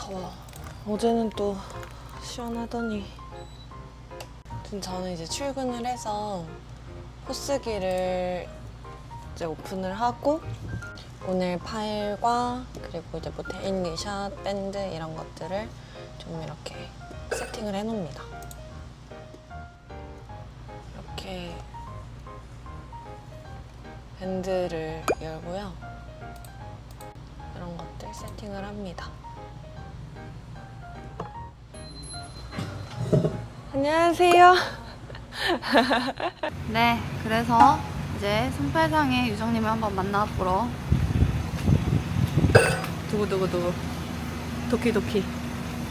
더워. 어제는 또 시원하더니. 저는 이제 출근을 해서 포스기를 이제 오픈을 하고 오늘 파일과 그리고 이제 뭐 데일리샷, 밴드 이런 것들을 좀 이렇게 세팅을 해놓습니다. 이렇게 밴드를 열고요. 이런 것들 세팅을 합니다. 안녕하세요. 네, 그래서 이제 38상의 유정님을 한번 만나보러. 두구두구두구. 도키도키.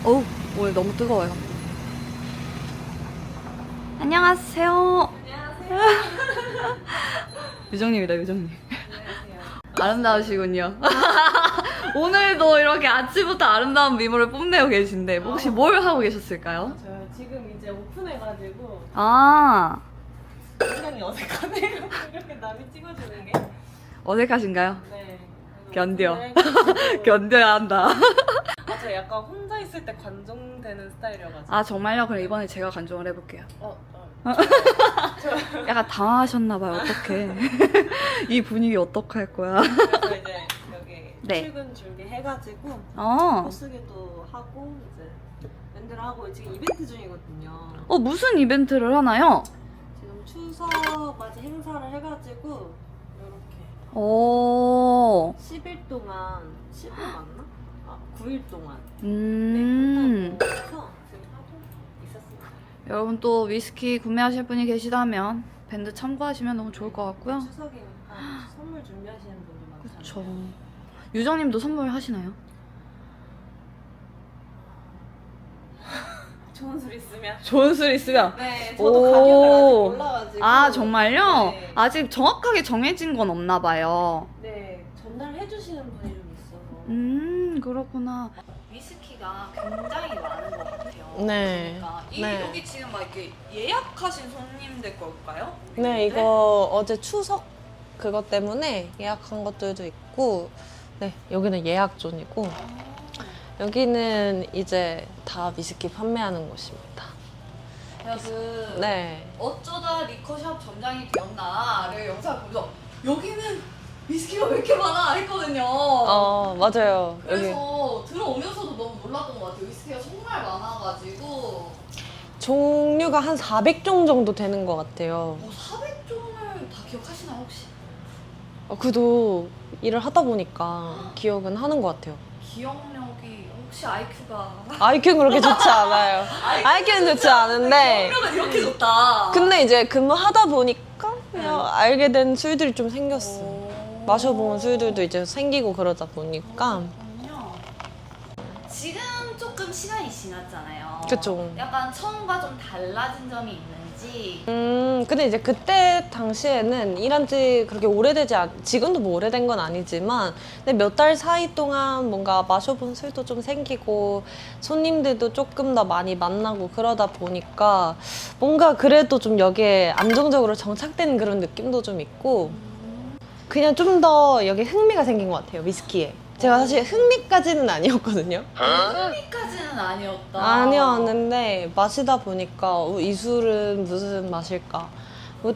어우, 오늘 너무 뜨거워요. 안녕하세요. 안녕하세요. 유정님이다, 유정님. 안녕하세요. 아름다우시군요. 오늘도 이렇게 아침부터 아름다운 미모를 뽐내고 계신데 혹시 뭘 하고 계셨을까요? 저요 지금 이제 오픈해가지고 아, 굉장히 어색하네요. 이렇게 남이 찍어주는 게. 어색하신가요? 네. 견뎌. 오픈을 견뎌야 한다. 저 약간 혼자 있을 때 관종되는 스타일이어가지고. 아, 정말요? 그럼 이번에 제가 간종을 해볼게요. 저 약간 당황하셨나봐요. 어떡해. 이 분위기 어떡할 거야. 그래서 이제 여기 네. 출근 준비해가지고 어. 포스기도 하고 이제 밴드를 하고 지금 이벤트 중이거든요. 무슨 이벤트를 하나요? 지금 추석 맞이 행사를 해가지고 이렇게 오. 10일 동안 10일 맞나? 아 9일 동안 음. 네, 해서 지금 하고 있었습니다. 여러분 또 위스키 구매하실 분이 계시다면 밴드 참고하시면 너무 좋을 것 같고요. 추석이니까 선물 준비하시는 분들 많잖아요. 그쵸. 유정님도 선물 하시나요? 좋은 술 있으면. 좋은 술 있으면. 네, 오. 저도 가격을 아직 몰라가지고. 아, 정말요? 네. 아직 정확하게 정해진 건 없나 봐요. 네, 전달해주시는 분이 좀 있어서. 그렇구나. 위스키가 굉장히 많은 것 같아요. 네. 그러니까 네. 여기 지금 막 이렇게 예약하신 손님들 걸까요? 네, 이거 어제 추석 그것 때문에 예약한 것들도 있고, 네, 여기는 예약존이고, 여기는 이제 다 위스키 판매하는 곳입니다. 제가 그 네. 어쩌다 리커샵 점장이 되었나를 영상을 보면서 여기는 위스키가 왜 이렇게 많아 했거든요. 맞아요. 여기. 그래서 들어오면서도 너무 놀랐던 것 같아요. 위스키가 정말 많아가지고 종류가 한 400종 정도 되는 것 같아요. 400종을 다 기억하시나요 혹시? 그래도 일을 하다 보니까 기억은 하는 것 같아요. 기억력이 혹시 IQ가 IQ는 그렇게 좋지 않아요. IQ는 좋지 않은데. 기억력은 이렇게 좋다. 근데 이제 근무하다 보니까 그냥 알게 된 술들이 좀 생겼어. 오. 마셔본 술들도 이제 생기고 그러다 보니까. 그렇군요. 지금 조금 시간이 지났잖아요. 그쵸. 약간 처음과 좀 달라진 점이 있는지. 근데 이제 그때 당시에는 일한 지 그렇게 오래되지 지금도 뭐 오래된 건 아니지만, 근데 몇 달 사이 동안 뭔가 마셔본 술도 좀 생기고, 손님들도 조금 더 많이 만나고 그러다 보니까, 뭔가 그래도 좀 여기에 안정적으로 정착된 그런 느낌도 좀 있고, 그냥 좀 더 여기 흥미가 생긴 것 같아요, 위스키에. 제가 사실 흥미까지는 아니었거든요. 흥미까지는 아니었다. 아니었는데 마시다 보니까 이 술은 무슨 맛일까?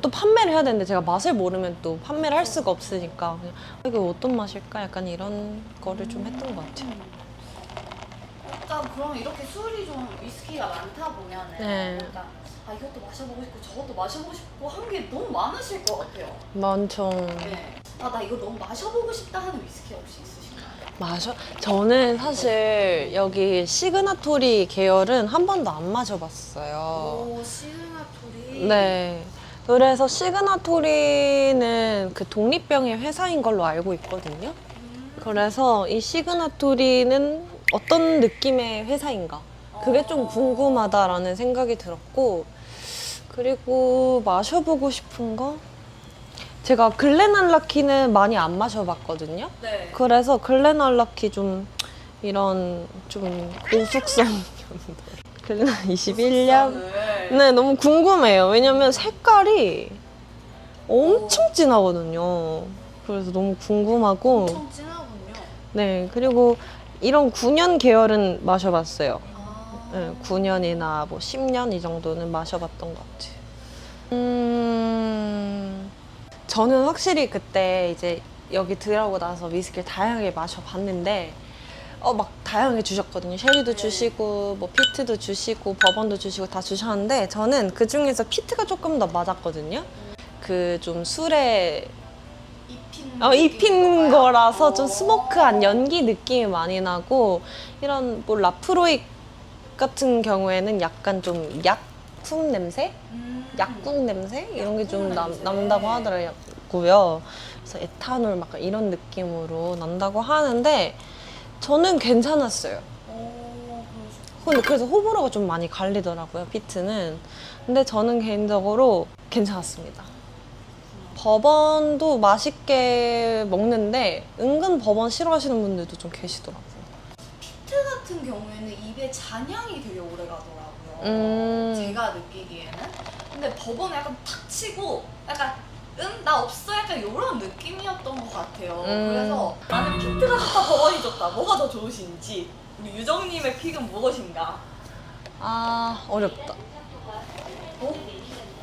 또 판매를 해야 되는데 제가 맛을 모르면 또 판매를 할 수가 없으니까 그냥 이게 어떤 맛일까? 약간 이런 거를 좀 했던 것 같아요. 일단 그럼 이렇게 술이 좀 위스키가 많다 보면은 네. 약간 이것도 마셔보고 싶고 저것도 마셔보고 싶고 한 게 너무 많으실 것 같아요. 많죠. 네. 나 이거 너무 마셔보고 싶다 하는 위스키 혹시 있으신가요? 저는 사실 여기 시그나토리 계열은 한 번도 안 마셔봤어요. 오, 시그나토리. 네. 그래서 시그나토리는 그 독립병의 회사인 걸로 알고 있거든요. 그래서 이 시그나토리는 어떤 느낌의 회사인가? 그게 좀 궁금하다라는 생각이 들었고, 그리고 마셔보고 싶은 거? 제가 글렌알라키는 많이 안 마셔봤거든요. 네. 그래서 글렌알라키 좀 이런 좀 고숙성 글렌 21년? 네, 너무 궁금해요. 왜냐면 색깔이 엄청 진하거든요. 그래서 너무 궁금하고. 엄청 진하군요. 네, 그리고 이런 9년 계열은 마셔봤어요. 아. 네, 9년이나 뭐 10년 이 정도는 마셔봤던 것 같아요. 저는 확실히 그때 이제 여기 들어오고 나서 위스키를 다양하게 마셔봤는데 막 다양하게 주셨거든요. 쉐리도 주시고 뭐 피트도 주시고 버번도 주시고 다 주셨는데 저는 그 중에서 피트가 조금 더 맞았거든요. 그 좀 술에 입힌 거라서 좀 스모크한 연기 느낌이 많이 나고 이런 뭐 라프로익 같은 경우에는 약간 좀 약품 냄새? 약국 냄새? 이런 게 좀 난다고 하더라고요. 그래서 에탄올 막 이런 느낌으로 난다고 하는데 저는 괜찮았어요. 근데 그래서 호불호가 좀 많이 갈리더라고요, 피트는. 근데 저는 개인적으로 괜찮았습니다. 버번도 맛있게 먹는데 은근 버번 싫어하시는 분들도 좀 계시더라고요. 피트 같은 경우에는 입에 잔향이 되게 오래 가더라고요. 제가 느끼기에는. 근데 버번은 약간 탁 치고 약간 나 없어 약간 이런 느낌이었던 것 같아요. 그래서 나는 피트가 좋다 버번이 좋다 뭐가 더 좋으신지 우리 유정님의 픽은 무엇인가? 어렵다.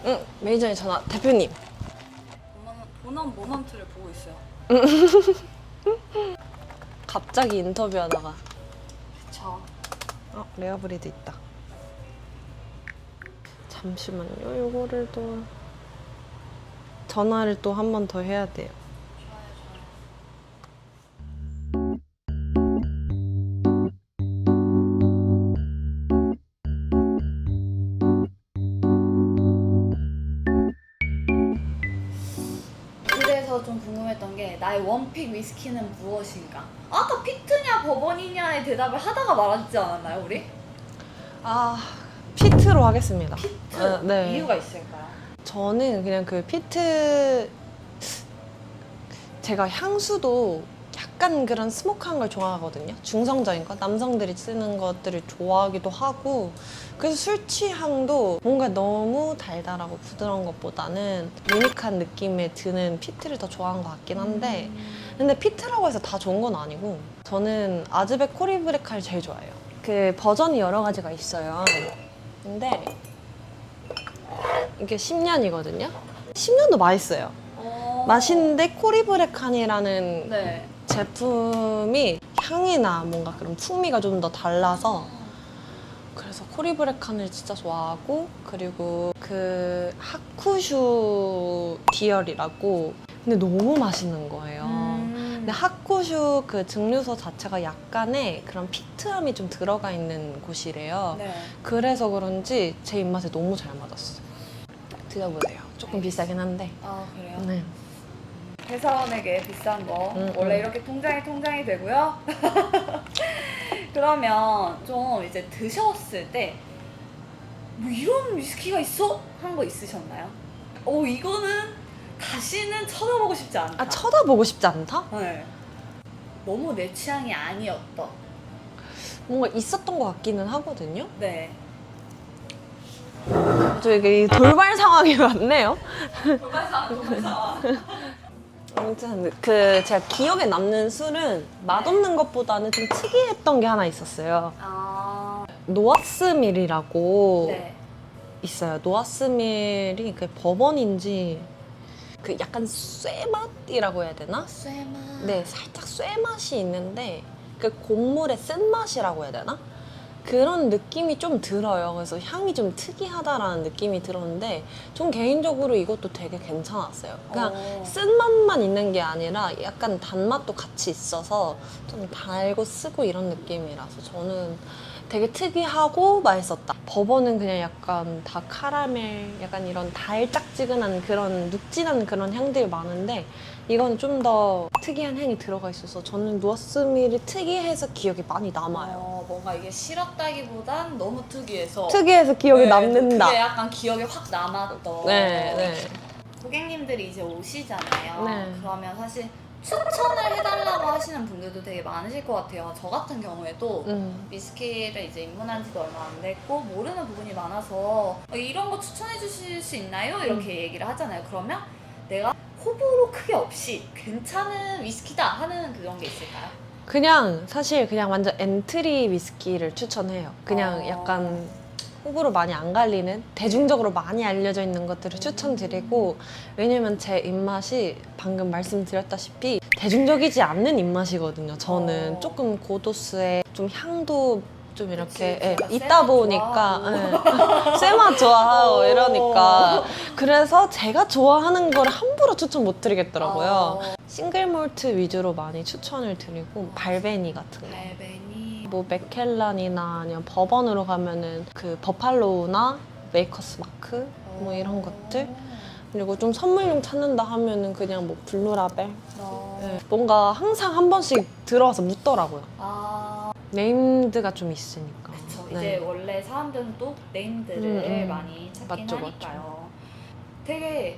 응, 매니저님 전화. 대표님. 본원 모먼트를 보고 있어요. 갑자기 인터뷰하다가 그쵸. 레어브리드 있다. 잠시만요. 요거를 또 전화를 또 한 번 더 해야 돼요. 그래서 좀 궁금했던 게 나의 원픽 위스키는 무엇인가? 아까 피트냐 버번이냐의 대답을 하다가 말하지 않았나요 우리? 피트로 하겠습니다. 피트? 네. 이유가 있을까요? 저는 그냥 그 피트 제가 향수도 약간 그런 스모크한 걸 좋아하거든요. 중성적인 거, 남성들이 쓰는 것들을 좋아하기도 하고 그래서 술 취향도 뭔가 너무 달달하고 부드러운 것보다는 유니크한 느낌에 드는 피트를 더 좋아하는 것 같긴 한데 근데 피트라고 해서 다 좋은 건 아니고 저는 아즈백 코리브레카를 제일 좋아해요. 그 버전이 여러 가지가 있어요. 근데 이게 10년이거든요. 10년도 맛있어요. 맛있는데 코리브레칸이라는 네. 제품이 향이나 뭔가 그런 풍미가 좀 더 달라서 그래서 코리브레칸을 진짜 좋아하고 그리고 그 하쿠슈 디얼이라고 근데 너무 맛있는 거예요. 근데 하쿠슈 그 증류소 자체가 약간의 그런 피트함이 좀 들어가 있는 곳이래요. 네. 그래서 그런지 제 입맛에 너무 잘 맞았어요. 드셔보세요. 조금 비싸긴 한데. 아 그래요? 네. 회사원에게 비싼 거 음. 원래 이렇게 통장이 되고요. 그러면 좀 이제 드셨을 때 뭐 이런 위스키가 있어? 한 거 있으셨나요? 이거는 다시는 쳐다보고 싶지 않다. 쳐다보고 싶지 않다? 네. 너무 내 취향이 아니었던. 뭔가 있었던 것 같기는 하거든요. 네. 저기 돌발 상황이 많네요. 돌발사. 아무튼 그 제가 기억에 남는 술은 맛없는 것보다는 좀 특이했던 게 하나 있었어요. 노아스밀이라고 네. 있어요. 노아스밀이 그 버번인지 그 약간 쇠맛이라고 해야 되나? 쇠맛. 네, 살짝 쇠맛이 있는데 그 곡물의 쓴맛이라고 해야 되나? 그런 느낌이 좀 들어요. 그래서 향이 좀 특이하다라는 느낌이 들었는데 전 개인적으로 이것도 되게 괜찮았어요. 그냥 쓴맛만 있는 게 아니라 약간 단맛도 같이 있어서 좀 달고 쓰고 이런 느낌이라서 저는 되게 특이하고 맛있었다. 버번은 그냥 약간 다 카라멜, 약간 이런 달짝지근한 그런 눅진한 그런 향들이 많은데 이건 좀 더 특이한 향이 들어가 있어서 저는 노아스밀이 특이해서 기억에 많이 남아요. 뭔가 이게 싫었다기보단 너무 특이해서 특이해서 기억에 남는다. 그게 약간 기억에 확 남았던. 네, 네. 고객님들이 이제 오시잖아요. 네. 그러면 사실 추천을 해달라고 하시는 분들도 되게 많으실 것 같아요. 저 같은 경우에도 위스키를 이제 입문한 지도 얼마 안 됐고 모르는 부분이 많아서 이런 거 추천해 주실 수 있나요? 이렇게 얘기를 하잖아요. 그러면 내가 호불호 크게 없이 괜찮은 위스키다 하는 그런 게 있을까요? 그냥 사실 그냥 완전 엔트리 위스키를 추천해요. 그냥 약간 호불호 많이 안 갈리는 대중적으로 많이 알려져 있는 것들을 추천드리고, 왜냐면 제 입맛이 방금 말씀드렸다시피 대중적이지 않는 입맛이거든요. 저는 조금 고도수에 좀 향도 좀 이렇게 그치, 제가 있다 쇠맛 보니까 쇠맛 좋아하고 이러니까 그래서 제가 좋아하는 걸 함부로 추천 못 드리겠더라고요. 싱글 몰트 위주로 많이 추천을 드리고 발베니 같은 거. 발베니. 뭐 맥켈란이나 아니면 버번으로 가면은 그 버팔로우나 메이커스 마크 뭐 이런 것들. 그리고 좀 선물용 찾는다 하면은 그냥 뭐 블루라벨. 네. 뭔가 항상 한 번씩 들어와서 묻더라고요. 네임드가 좀 있으니까. 그쵸. 네. 이제 원래 사람들은 또 네임들을 많이 찾긴 맞죠, 하니까요. 되게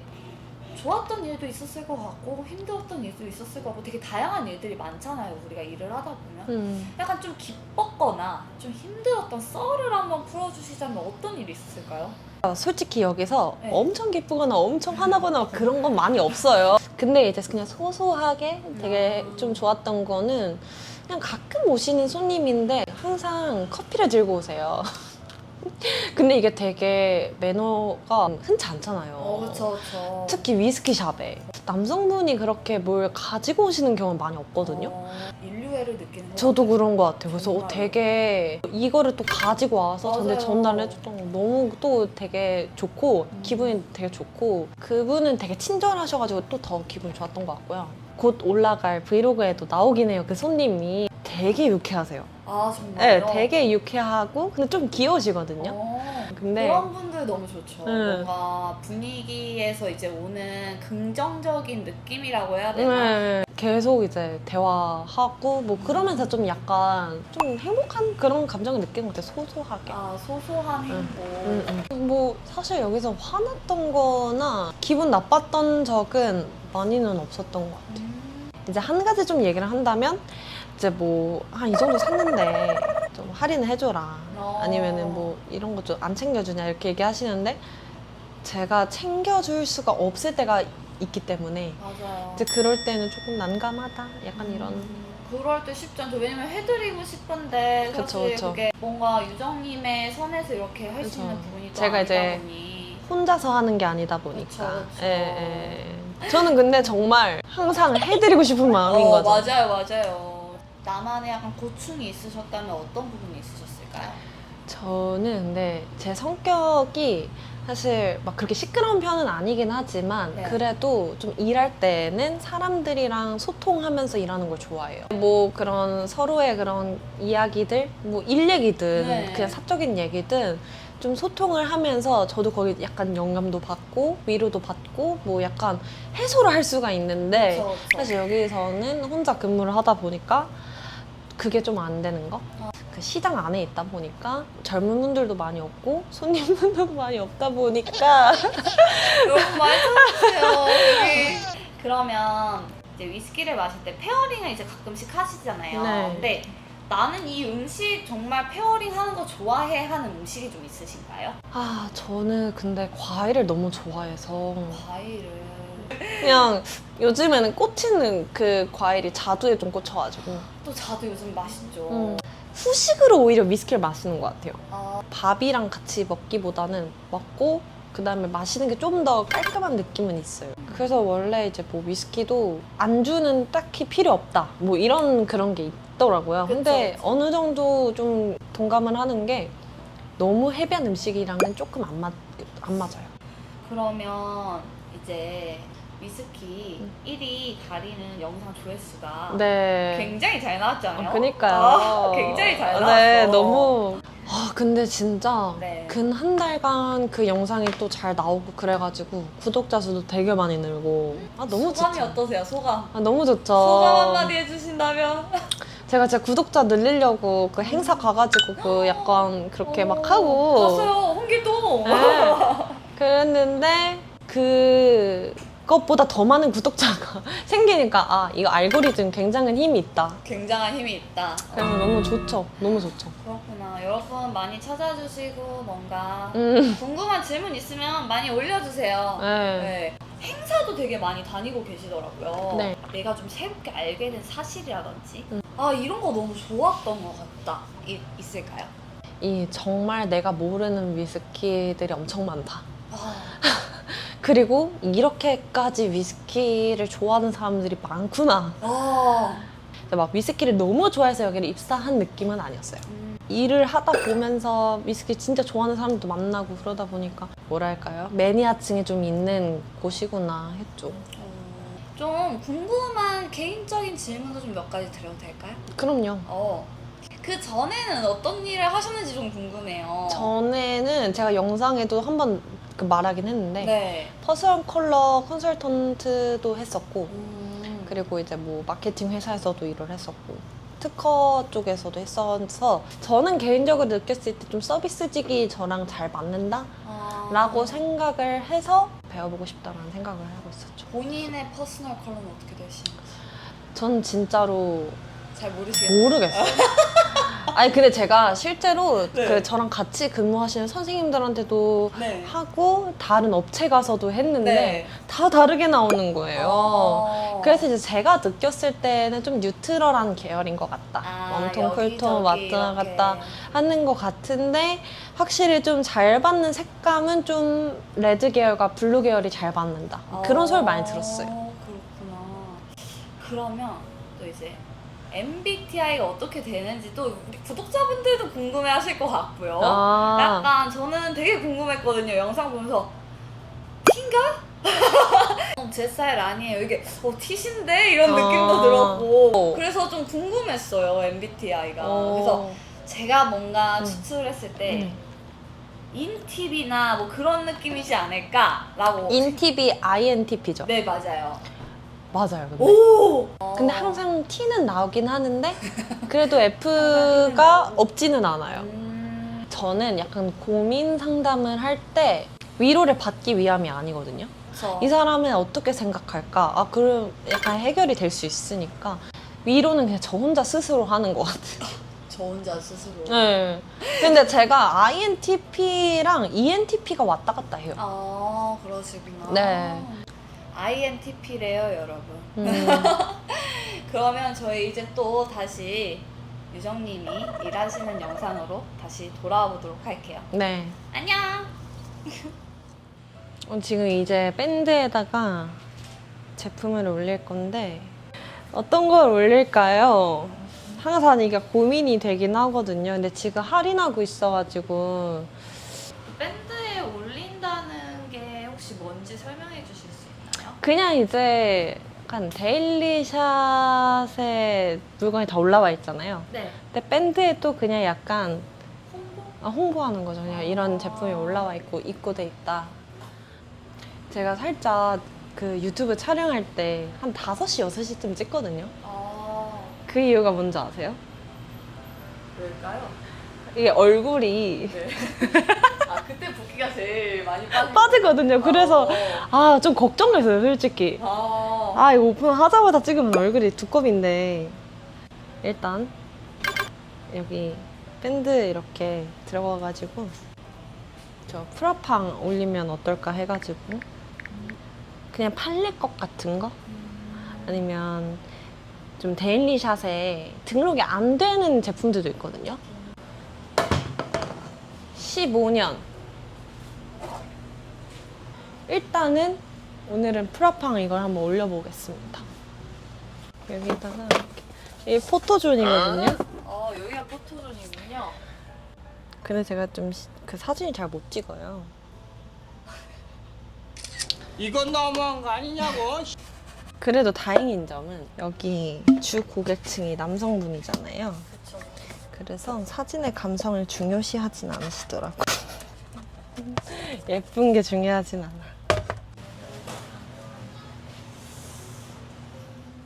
좋았던 일도 있었을 것 같고 힘들었던 일도 있었을 것 같고 되게 다양한 일들이 많잖아요. 우리가 일을 하다 보면. 약간 좀 기뻤거나 좀 힘들었던 썰을 한번 풀어주시자면 어떤 일이 있었을까요? 솔직히 여기서 네. 엄청 기쁘거나 엄청 화나거나 그런 건 많이 없어요. 근데 이제 그냥 소소하게 되게 좀 좋았던 거는 그냥 가끔 오시는 손님인데 항상 커피를 들고 오세요. 근데 이게 되게 매너가 흔치 않잖아요. 그쵸. 특히 위스키샵에 남성분이 그렇게 뭘 가지고 오시는 경우는 많이 없거든요. 인류애를 느끼는 거. 저도 그런 것 같아요. 그래서 정말로. 되게 이거를 또 가지고 와서 저한테 맞아요. 전달을 해줬던 거 너무 또 되게 좋고 기분이 되게 좋고, 그분은 되게 친절하셔가지고 또 더 기분이 좋았던 것 같고요. 곧 올라갈 브이로그에도 나오긴 해요. 그 손님이 되게 유쾌하세요. 정말요? 네, 되게 유쾌하고 근데 좀 귀여우시거든요. 근데 그런 분들 너무 좋죠. 네. 뭔가 분위기에서 이제 오는 긍정적인 느낌이라고 해야 되나? 네, 계속 이제 대화하고 뭐 그러면서 좀 약간 좀 행복한 그런 감정을 느끼는 것 같아요. 소소하게. 소소한 행복. 뭐 사실 여기서 화났던 거나 기분 나빴던 적은 많이는 없었던 것 같아요. 이제 한 가지 좀 얘기를 한다면 이제 뭐 한 이 정도 샀는데 좀 할인을 해줘라, 아니면은 뭐 이런 거 좀 안 챙겨주냐 이렇게 얘기하시는데 제가 챙겨줄 수가 없을 때가 있기 때문에 맞아요. 이제 그럴 때는 조금 난감하다 약간 이런. 그럴 때 쉽지 않죠. 왜냐면 해드리고 싶은데 그쵸, 사실 그쵸. 그게 뭔가 유정님의 선에서 이렇게 할 수 그쵸. 있는 부분이 또 제가 아니다 이제 보니. 혼자서 하는 게 아니다 보니까. 그쵸. 예. 저는 근데 정말 항상 해드리고 싶은 마음인 거죠. 맞아요. 나만의 약간 고충이 있으셨다면 어떤 부분이 있으셨을까요? 저는 근데 제 성격이 사실 막 그렇게 시끄러운 편은 아니긴 하지만 네. 그래도 좀 일할 때는 사람들이랑 소통하면서 일하는 걸 좋아해요. 뭐 그런 서로의 그런 이야기들, 뭐 일 얘기든 네. 그냥 사적인 얘기든 좀 소통을 하면서 저도 거기 약간 영감도 받고 위로도 받고 뭐 약간 해소를 할 수가 있는데 그쵸. 사실 여기서는 혼자 근무를 하다 보니까 그게 좀 안 되는 거? 그 시장 안에 있다 보니까 젊은 분들도 많이 없고 손님분도 많이 없다 보니까 여러분 말씀해주세요. 그러면 이제 위스키를 마실 때 페어링을 이제 가끔씩 하시잖아요. 네. 근데 나는 이 음식 정말 페어링 하는 거 좋아해 하는 음식이 좀 있으신가요? 아 저는 근데 과일을 너무 좋아해서 과일을. 그냥 요즘에는 꽂히는 그 과일이 자두에 좀 꽂혀가지고 또 자두 요즘 맛있죠. 후식으로 오히려 위스키를 마시는 것 같아요. 아, 밥이랑 같이 먹기보다는 먹고 그 다음에 마시는 게 좀 더 깔끔한 느낌은 있어요. 그래서 원래 이제 뭐 위스키도 안주는 딱히 필요 없다 뭐 이런 그런 게 있더라고요. 그쵸, 근데 그쵸. 어느 정도 좀 동감을 하는 게 너무 헤비한 음식이랑은 조금 안 맞아요. 그러면 이제 위스키 1위 가리는 영상 조회수가 네. 굉장히 잘 나왔잖아요. 그니까요. 굉장히 잘 나왔어. 네, 너무. 근데 진짜 네. 근 한 달간 그 영상이 또 잘 나오고 그래가지고 구독자 수도 되게 많이 늘고 너무 소감이 좋죠. 어떠세요? 소감. 너무 좋죠. 소감 한마디 해주신다면? 제가 진짜 구독자 늘리려고 그 행사 가가지고 그 약간 그렇게 막 하고 봤어요. 홍길동. 네. 그랬는데 그것보다 더 많은 구독자가 생기니까 이거 알고리즘 굉장한 힘이 있다. 굉장한 힘이 있다. 그래서 너무 좋죠. 너무 좋죠. 그렇구나. 여러분 많이 찾아주시고 뭔가 음. 궁금한 질문 있으면 많이 올려주세요. 네. 네. 행사도 되게 많이 다니고 계시더라고요. 네. 내가 좀 새롭게 알게 된 사실이라든지 아 이런 거 너무 좋았던 것 같다 있을까요? 이 정말 내가 모르는 위스키들이 엄청 많다. 아, 그리고 이렇게까지 위스키를 좋아하는 사람들이 많구나. 막 위스키를 너무 좋아해서 여기를 입사한 느낌은 아니었어요. 일을 하다 보면서 위스키 진짜 좋아하는 사람도 만나고 그러다 보니까 뭐랄까요? 매니아층이 좀 있는 곳이구나 했죠. 좀 궁금한 개인적인 질문도 좀 몇 가지 드려도 될까요? 그럼요. 그 전에는 어떤 일을 하셨는지 좀 궁금해요. 전에는 제가 영상에도 한번 말하긴 했는데 네. 퍼스널 컬러 컨설턴트도 했었고 음. 그리고 이제 뭐 마케팅 회사에서도 일을 했었고 특허 쪽에서도 했어서 저는 개인적으로 느꼈을 때 좀 서비스직이 저랑 잘 맞는다? 라고 생각을 해서 배워보고 싶다는 생각을 하고 있었죠. 본인의 퍼스널 컬러는 어떻게 되시는지 전 진짜로 잘 모르시겠어요? 모르겠어요. 아니 근데 제가 실제로 네. 그 저랑 같이 근무하시는 선생님들한테도 네. 하고 다른 업체 가서도 했는데 네. 다 다르게 나오는 거예요. 그래서 그래서 이제 제가 느꼈을 때는 좀 뉴트럴한 계열인 것 같다. 웜톤, 쿨톤 왔다 갔다 하는 것 같은데 확실히 좀 잘 받는 색감은 좀 레드 계열과 블루 계열이 잘 받는다. 그런 소리 많이 들었어요. 그렇구나. 그러면 또 이제 MBTI가 어떻게 되는지 또 우리 구독자분들도 궁금해하실 것 같고요. 아. 약간 저는 되게 궁금했거든요. 영상 보면서 T인가? 제 스타일 아니에요. 이게 T신데? 이런 느낌도 들었고 그래서 좀 궁금했어요. MBTI가. 그래서 제가 뭔가 추측을 했을 때 인팁이나 뭐 그런 느낌이지 않을까라고. 인팁이 INTP죠. 네, 맞아요. 맞아요. 근데. 오! 근데 항상 T는 나오긴 하는데 그래도 F가 없지는 않아요. 저는 약간 고민 상담을 할 때 위로를 받기 위함이 아니거든요. 그쵸. 이 사람은 어떻게 생각할까? 그럼 약간 해결이 될 수 있으니까 위로는 그냥 저 혼자 스스로 하는 것 같아요. 저 혼자 스스로. 네. 근데 제가 INTP랑 ENTP가 왔다 갔다 해요. 아, 그러시구나. 네. INTP래요, 여러분. 음. 그러면 저희 이제 또 다시 유정님이 일하시는 영상으로 다시 돌아와 보도록 할게요. 네. 안녕! 지금 이제 밴드에다가 제품을 올릴 건데 어떤 걸 올릴까요? 항상 이게 고민이 되긴 하거든요. 근데 지금 할인하고 있어가지고 밴드에 올린다는 게 혹시 뭔지 설명해 주실 수 있나요? 그냥 이제 약간 데일리샷에 물건이 다 올라와 있잖아요. 네. 근데 밴드에 또 그냥 약간 홍보? 홍보하는 거죠. 그냥 이런 제품이 올라와 있고 입고돼 있다. 제가 살짝 그 유튜브 촬영할 때 한 5시, 6시쯤 찍거든요. 그 이유가 뭔지 아세요? 왜일까요? 이게 얼굴이 네. 그때 붓기가 제일 많이 빠지거든요. 그래서 좀 걱정됐어요, 솔직히. 이거 오픈하자마자 찍으면 얼굴이 두껍인데 일단 여기 밴드 이렇게 들어가가지고 저 프라팡 올리면 어떨까 해가지고 그냥 팔릴 것 같은 거? 아니면 좀 데일리샷에 등록이 안 되는 제품들도 있거든요. 15년. 일단은 오늘은 프라팡 이걸 한번 올려보겠습니다. 여기다가 이 포토존이거든요. 여기가 포토존이군요. 근데 제가 좀 그 사진이 잘 못 찍어요. 이건 너무한 거 아니냐고. 그래도 다행인 점은 여기 주 고객층이 남성분이잖아요. 그쵸. 그래서 사진의 감성을 중요시하진 않으시더라고요. 예쁜 게 중요하진 않아.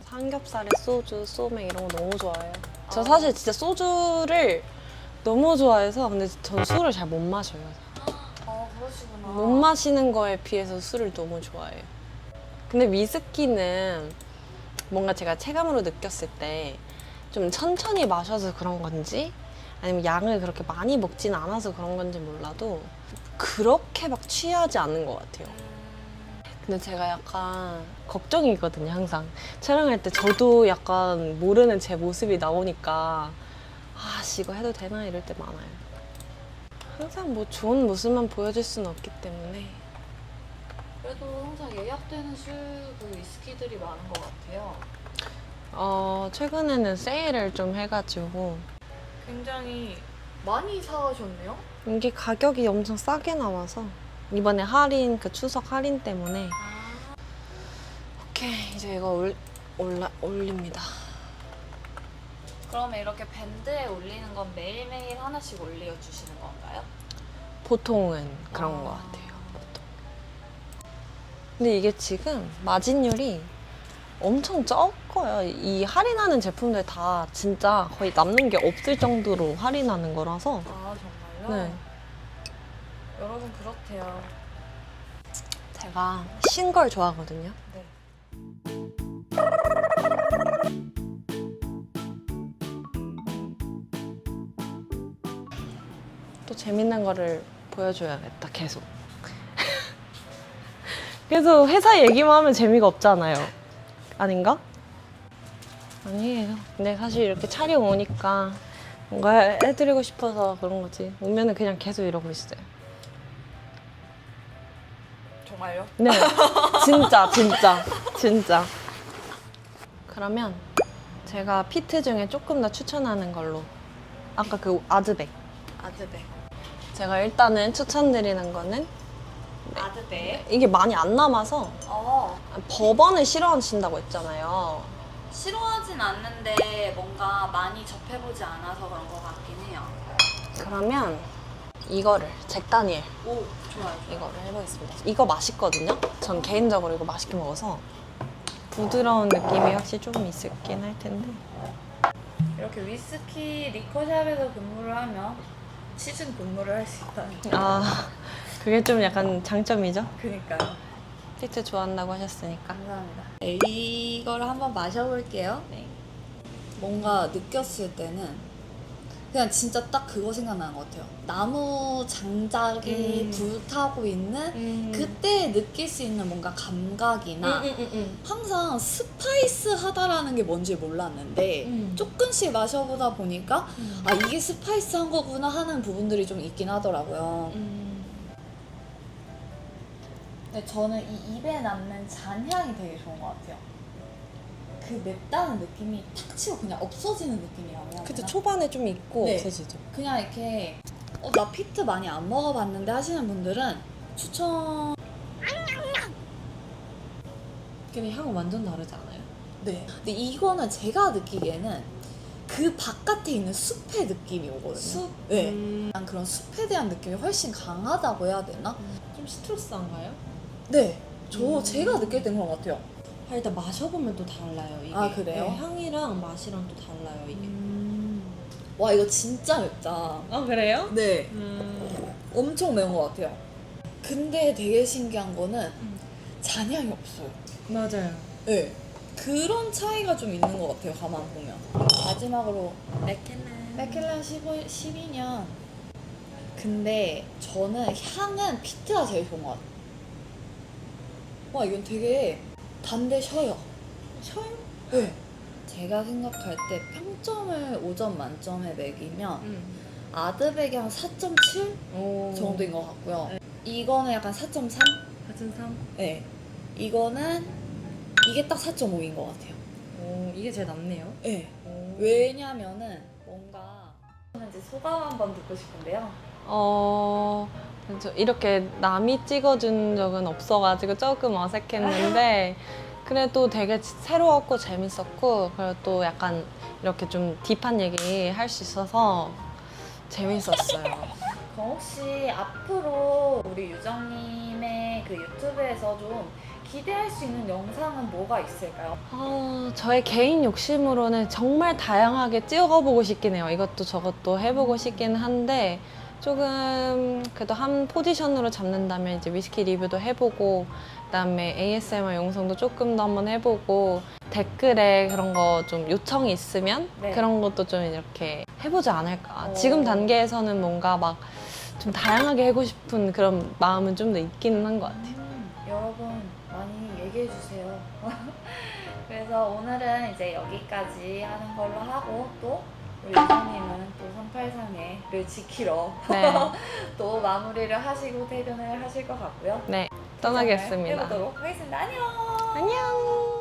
삼겹살에 소주, 소맥 이런 거 너무 좋아해요. 저 사실 진짜 소주를 너무 좋아해서 근데 전 술을 잘 못 마셔요. 그러시구나. 못 마시는 거에 비해서 술을 너무 좋아해요. 근데 위스키는 뭔가 제가 체감으로 느꼈을 때 좀 천천히 마셔서 그런 건지 아니면 양을 그렇게 많이 먹진 않아서 그런 건지 몰라도 그렇게 막 취하지 않는 것 같아요. 근데 제가 약간 걱정이거든요, 항상. 촬영할 때 저도 약간 모르는 제 모습이 나오니까 아씨 이거 해도 되나 이럴 때 많아요. 항상 뭐 좋은 모습만 보여줄 수는 없기 때문에. 그래도 항상 예약되는 그 위스키들이 많은 것 같아요. 최근에는 세일을 좀 해가지고 굉장히 많이 사가셨네요? 이게 가격이 엄청 싸게 나와서 이번에 할인, 그 추석 할인 때문에. 오케이, 이제 이거 올립니다. 그러면 이렇게 밴드에 올리는 건 매일매일 하나씩 올려주시는 건가요? 보통은 그런 것 같아요. 보통. 근데 이게 지금 마진율이 엄청 적어요. 이 할인하는 제품들 다 진짜 거의 남는 게 없을 정도로 할인하는 거라서. 아 정말요? 네. 여러분 그렇대요. 제가 신 걸 좋아하거든요. 네. 또 재밌는 거를 보여줘야겠다, 계속. 계속 회사 얘기만 하면 재미가 없잖아요. 아닌가? 아니에요. 근데 사실 이렇게 촬영 오니까 뭔가 해드리고 싶어서 그런 거지. 오면은 그냥 계속 이러고 있어요. 정말요? 네. 진짜. 그러면 제가 피트 중에 조금 더 추천하는 걸로. 아까 그 아드백. 아드백. 제가 일단은 추천드리는 거는 아드백. 이게 많이 안 남아서 버번을 싫어하신다고 했잖아요. 싫어하진 않는데 뭔가 많이 접해보지 않아서 그런 것 같긴 해요. 그러면 이거를 잭다니엘 오 좋아요. 이거를 해보겠습니다. 이거 맛있거든요. 전 개인적으로 이거 맛있게 먹어서 부드러운 느낌이 확실히 조금 있긴 할 텐데. 이렇게 위스키 리커샵에서 근무를 하면 시즌 근무를 할 수 있다는. 그게 좀 약간 장점이죠. 그니까요. 피트 좋아한다고 하셨으니까. 감사합니다. 이걸 한번 마셔볼게요. 네. 뭔가 느꼈을 때는 그냥 진짜 딱 그거 생각나는 것 같아요. 나무 장작이 불타고 있는 그때 느낄 수 있는 뭔가 감각이나 항상 스파이스하다라는 게 뭔지 몰랐는데 조금씩 마셔보다 보니까 아 이게 스파이스한 거구나 하는 부분들이 좀 있긴 하더라고요. 근데 저는 이 입에 남는 잔향이 되게 좋은 것 같아요. 그 맵다는 느낌이 탁 치고 그냥 없어지는 느낌이라고 해야 그때 되나? 초반에 좀 있고 네. 없어지죠. 그냥 이렇게 나 피트 많이 안 먹어봤는데 하시는 분들은 추천. 근데 향은 완전 다르지 않아요? 네. 근데 이거는 제가 느끼기에는 그 바깥에 있는 숲의 느낌이 오거든요. 숲? 네. 난 그런 숲에 대한 느낌이 훨씬 강하다고 해야 되나? 좀 시트러스한가요? 네. 제가 느낄 땐 그런 것 같아요. 일단 마셔보면 또 달라요. 이게. 아, 그래요? 네, 향이랑 맛이랑 또 달라요 이게. 와 이거 진짜 맵다. 아 그래요? 네. 엄청 매운 것 같아요. 근데 되게 신기한 거는 잔향이 없어요. 맞아요. 네. 그런 차이가 좀 있는 것 같아요. 가만 보면. 마지막으로 맥켈란 12년. 근데 저는 향은 피트가 제일 좋은 것 같아요. 와 이건 되게 단데 쉬어요. 쉬어요? 네. 제가 생각할 때 평점을 5점 만점에 매기면 아드백이 한 4.7 정도인 것 같고요. 네. 이거는 약간 4.3? 4.3? 네. 이거는 이게 딱 4.5인 것 같아요. 이게 제일 낫네요. 네. 왜냐면은 뭔가 소감 한번 듣고 싶은데요. 이렇게 남이 찍어준 적은 없어가지고 조금 어색했는데 그래도 되게 새로웠고 재밌었고 그리고 또 약간 이렇게 좀 딥한 얘기 할 수 있어서 재밌었어요. 그럼 혹시 앞으로 우리 유정님의 그 유튜브에서 좀 기대할 수 있는 영상은 뭐가 있을까요? 저의 개인 욕심으로는 정말 다양하게 찍어보고 싶긴 해요. 이것도 저것도 해보고 싶긴 한데 조금 그래도 한 포지션으로 잡는다면 이제 위스키 리뷰도 해보고 그다음에 ASMR 영상도 조금 더 한번 해보고 댓글에 그런 거 좀 요청이 있으면 네. 그런 것도 좀 이렇게 해보지 않을까. 지금 단계에서는 뭔가 막 좀 다양하게 하고 싶은 그런 마음은 좀 더 있기는 한 것 같아요. 여러분 많이 얘기해 주세요. 그래서 오늘은 이제 여기까지 하는 걸로 하고 또 우리 유선님은 또 383을 지키러 네. 또 마무리를 하시고 퇴근을 하실 것 같고요. 네, 떠나겠습니다. 해보도록 하겠습니다. 안녕. 안녕.